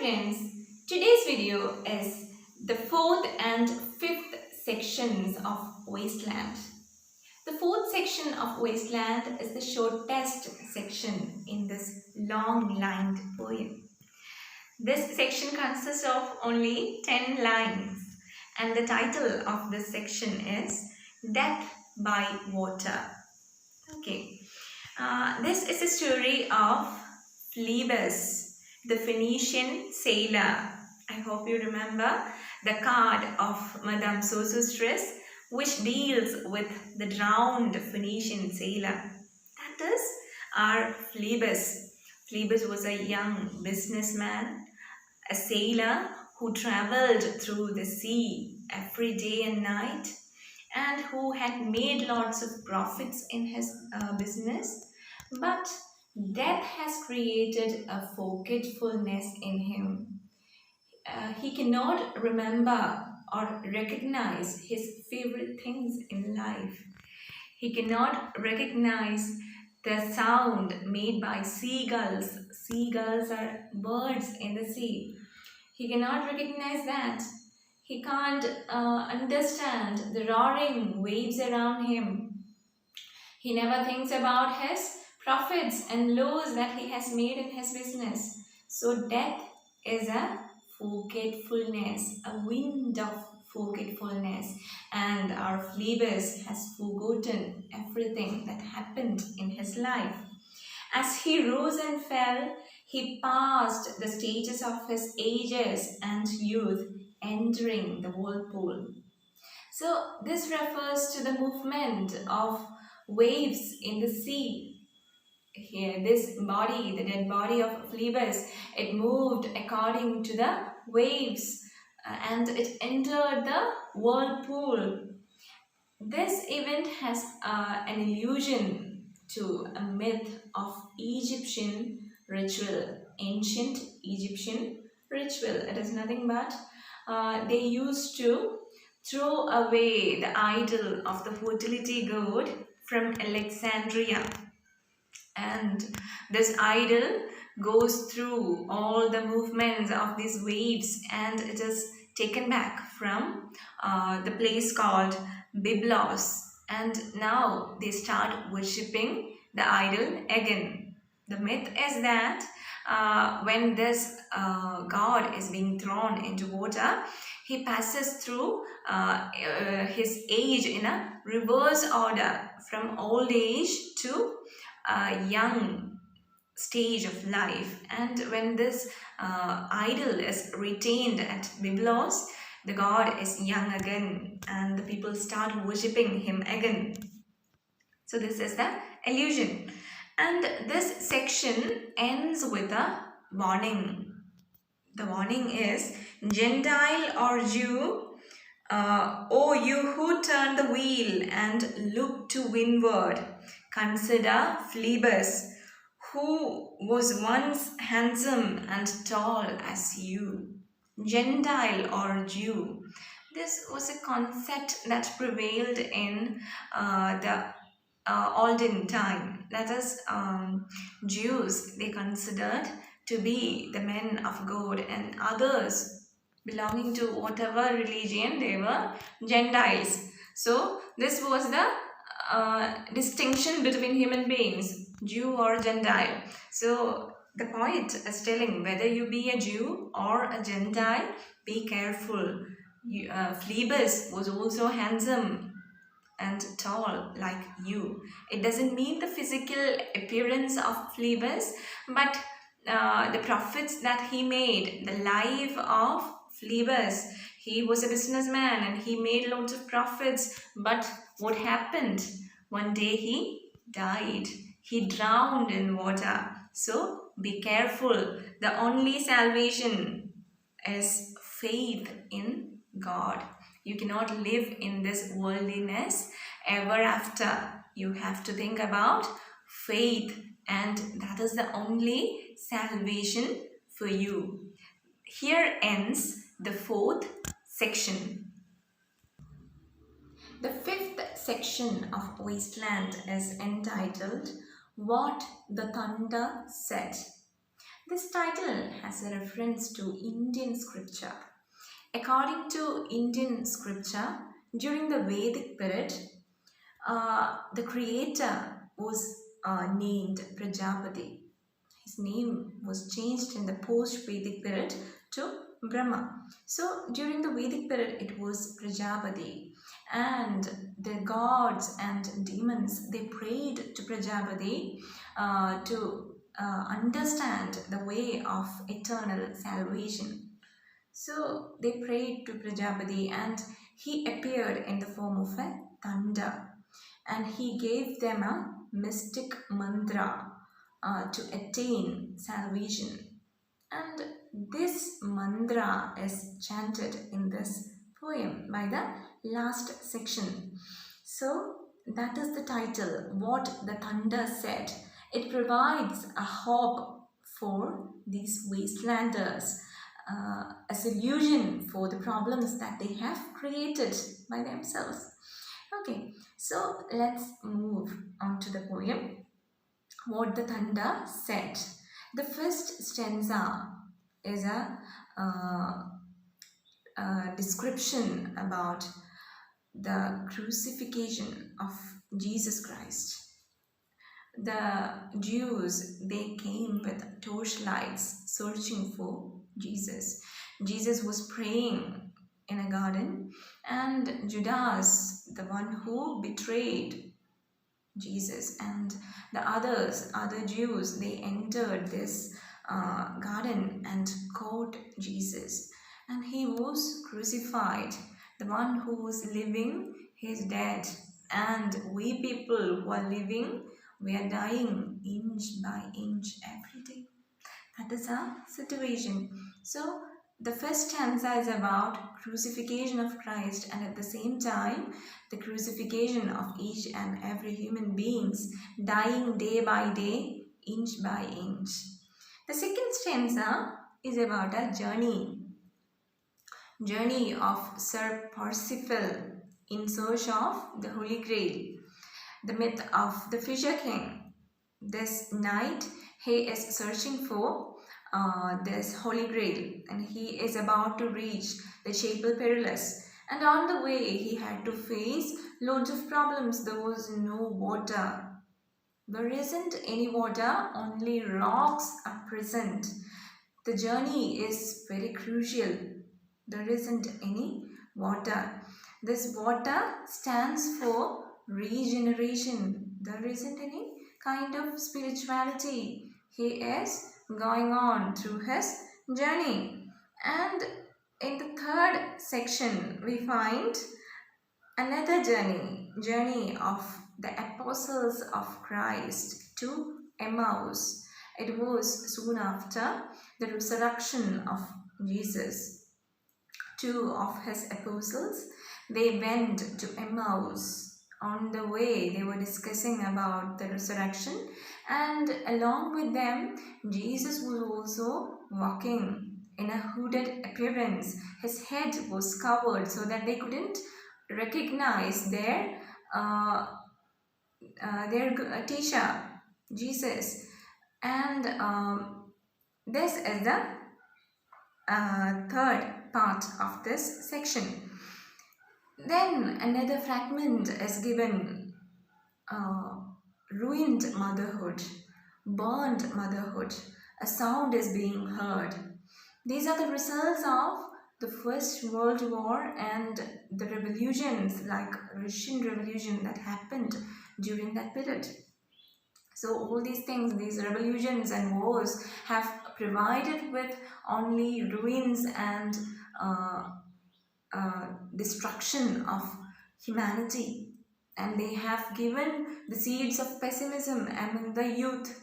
friends, today's video is the fourth and fifth sections of Wasteland. The fourth section of Wasteland is the shortest section in this long-lined poem. This section consists of only 10 lines and the title of this section is Death by Water. Okay, this is a story of Phlebas, the Phoenician sailor. I hope you remember the card of Madame Sosostris, which deals with the drowned Phoenician sailor. That is our Phlebas. Phlebas was a young businessman, a sailor who traveled through the sea every day and night and who had made lots of profits in his business. But death has created a forgetfulness in him. He cannot remember or recognize his favorite things in life. He cannot recognize the sound made by seagulls. Seagulls are birds in the sea. He cannot recognize that. He can't understand the roaring waves around him. He never thinks about his profits and loss that he has made in his business. So death is a forgetfulness, a wind of forgetfulness, and our Phlebas has forgotten everything that happened in his life. As he rose and fell, he passed the stages of his ages and youth, entering the whirlpool. So this refers to the movement of waves in the sea. Here, this body, the dead body of Phlebas, it moved according to the waves and it entered the whirlpool. This event has an allusion to a myth of Egyptian ritual, ancient Egyptian ritual. It is nothing but they used to throw away the idol of the fertility god from Alexandria. And this idol goes through all the movements of these waves and it is taken back from the place called Byblos. And now they start worshipping the idol again. The myth is that when this god is being thrown into water, he passes through his age in a reverse order from old age to young stage of life. And when this idol is retained at Byblos, the god is young again and the people start worshipping him again. So this is the illusion. And this section ends with a warning. The warning is, Gentile or Jew, O you who turn the wheel and look to windward, consider Phlebas, who was once handsome and tall as you. Gentile or Jew. This was a concept that prevailed in the olden time. That is, Jews, they considered to be the men of God, and others belonging to whatever religion, they were Gentiles. So this was the distinction between human beings, Jew or Gentile. So the poet is telling, whether you be a Jew or a Gentile, be careful. Phlebas was also handsome and tall like you. It doesn't mean the physical appearance of Phlebas, but the profits that he made, the life of Phlebas. He was a businessman and he made lots of profits, but what happened? One day he died. He drowned in water. So be careful. The only salvation is faith in God. You cannot live in this worldliness ever after. You have to think about faith, and that is the only salvation for you. Here ends the fourth section. The fifth section of Wasteland is entitled What the Thunder Said. This title has a reference to Indian scripture. According to Indian scripture, during the Vedic period, the creator was named Prajapati. His name was changed in the post-Vedic period to Brahma. So during the Vedic period, it was Prajapati, and the gods and demons, they prayed to Prajapati to understand the way of eternal salvation. So they prayed to Prajapati, and he appeared in the form of a thunder, and he gave them a mystic mantra to attain salvation. And this mantra is chanted in this poem by the last section. So that is the title, What the Thunder Said. It provides a hope for these wastelanders, a solution for the problems that they have created by themselves. Okay, so let's move on to the poem, What the Thunder Said. The first stanza is a description about the crucifixion of Jesus Christ. The Jews, they came with torchlights searching for Jesus. Jesus was praying in a garden, and Judas, the one who betrayed Jesus, and the other Jews, they entered this garden and caught Jesus, and he was crucified. The one who was living, he is dead, and we people who are living, we are dying inch by inch every day. That is our situation. So the first stanza is about crucifixion of Christ, and at the same time the crucifixion of each and every human beings, dying day by day, inch by inch. The second stanza is about a journey of Sir Percival in search of the Holy Grail, the myth of the Fisher King. This knight, he is searching for this Holy Grail, and he is about to reach the Chapel Perilous, and on the way he had to face loads of problems. There was no water. There isn't any water, only rocks are present. The journey is very crucial. There isn't any water. This water stands for regeneration. There isn't any kind of spirituality. He is going on through his journey. And in the third section, we find another journey of the apostles of Christ to Emmaus. It was soon after the resurrection of Jesus. Two of his apostles, they went to Emmaus. On the way, they were discussing about the resurrection, and along with them, Jesus was also walking in a hooded appearance. His head was covered so that they couldn't recognize their teacher, Jesus. And this is the third part of this section. Then another fragment is given, ruined motherhood, burned motherhood, a sound is being heard. These are the results of the First World War and the revolutions like Russian Revolution that happened during that period. So all these things, these revolutions and wars have provided with only ruins and destruction of humanity, and they have given the seeds of pessimism among the youth.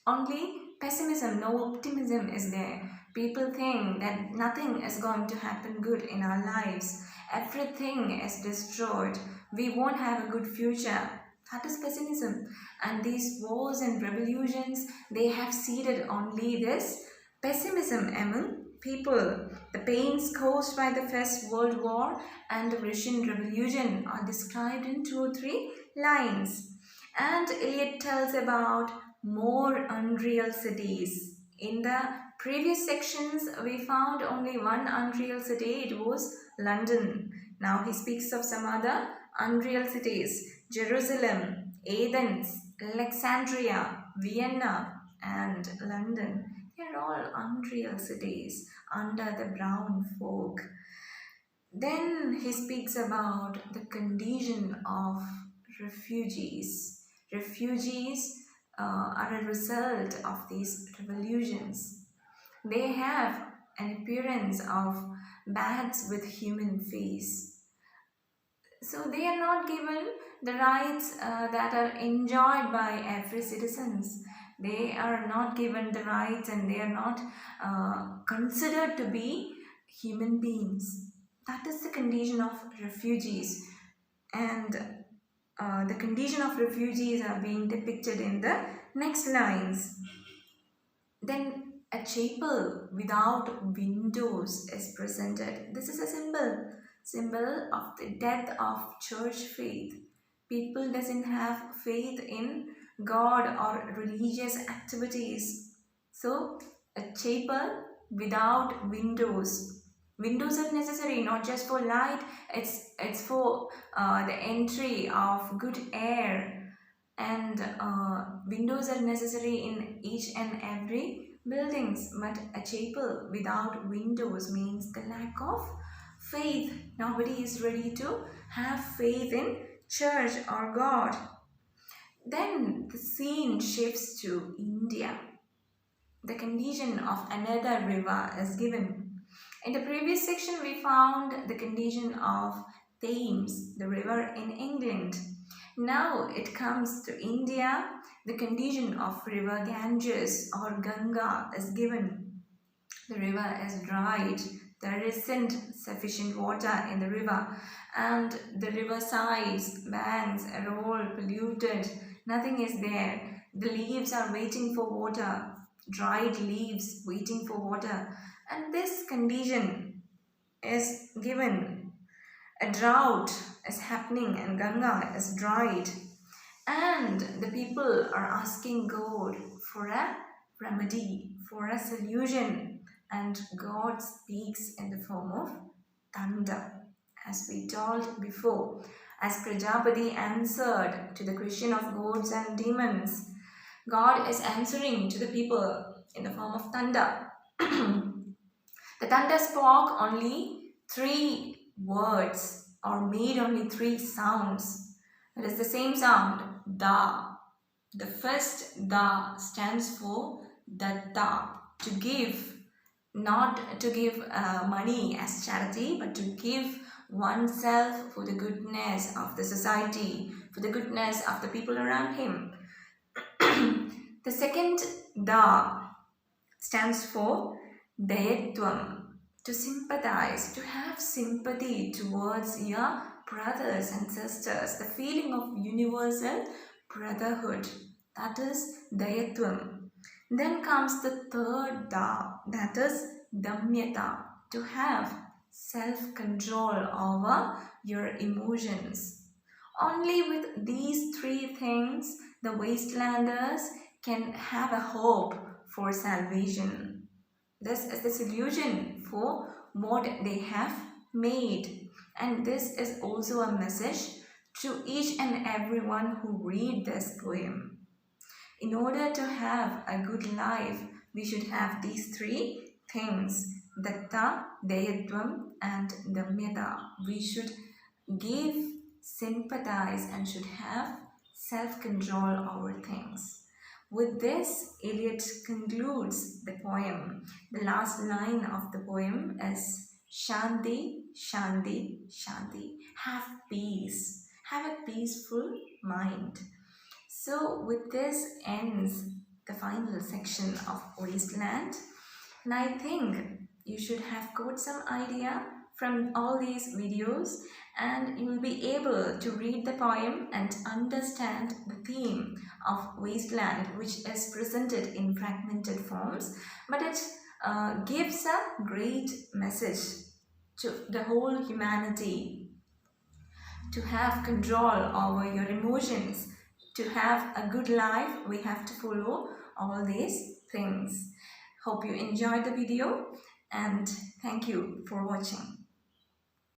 Only pessimism, no optimism is there. People think that nothing is going to happen good in our lives. Everything is destroyed. We won't have a good future. That is pessimism. And these wars and revolutions, they have seeded only this pessimism among people. The pains caused by the First World War and the Russian Revolution are described in 2 or 3 lines. And Eliot tells about more unreal cities In the previous sections, we found only one unreal city. It was London. Now he speaks of some other unreal cities. Jerusalem, Athens, Alexandria, Vienna, and London. They are all unreal cities under the brown fog. Then he speaks about the condition of refugees. Refugees are a result of these revolutions. They have an appearance of bats with human face. So they are not given the rights that are enjoyed by every citizens. They are not given the rights and they are not considered to be human beings. That is the condition of refugees, and the condition of refugees are being depicted in the next lines. Then a chapel without windows is presented. This is a symbol of the death of church faith. People doesn't have faith in God or religious activities. So a chapel without windows. Windows are necessary not just for light, it's for the entry of good air, and windows are necessary in each and every buildings. But a chapel without windows means the lack of faith. Nobody is ready to have faith in church or God. Then the scene shifts to India. The condition of another river is given. In the previous section, we found the condition of Thames, the river in England. Now it comes to India. The condition of river Ganges or Ganga is given. The river is dried. There isn't sufficient water in the river, and the river sides, banks are all polluted. Nothing is there. The leaves are waiting for water. Dried leaves waiting for water, and this condition is given. A drought is happening and Ganga is dried, and the people are asking God for a remedy, for a solution, and God speaks in the form of thunder. As we told before, as Prajapati answered to the question of gods and demons, God is answering to the people in the form of thunder. The thunder spoke only 3 words or made only 3 sounds. It is the same sound, da. The first da stands for datta, to give, not to give money as charity, but to give oneself for the goodness of the society, for the goodness of the people around him. The second da stands for dayatvam, to sympathize, to have sympathy towards your brothers and sisters, the feeling of universal brotherhood. That is dayatvam. Then comes the third da, that is damyata, to have self-control over your emotions. Only with these 3 things the wastelanders can have a hope for salvation. This is the solution for what they have made. And this is also a message to each and everyone who read this poem. In order to have a good life, we should have these 3 things: datta, dayatvam, and damyata. We should give, sympathize, and should have self-control over things. With this, Eliot concludes the poem. The last line of the poem is Shanti, Shanti, Shanti. Have peace. Have a peaceful mind. So with this ends the final section of Wasteland. And I think you should have got some idea from all these videos, and you will be able to read the poem and understand the theme of Wasteland, which is presented in fragmented forms, but it gives a great message to the whole humanity. To have control over your emotions, to have a good life, we have to follow all these things. Hope you enjoyed the video and thank you for watching.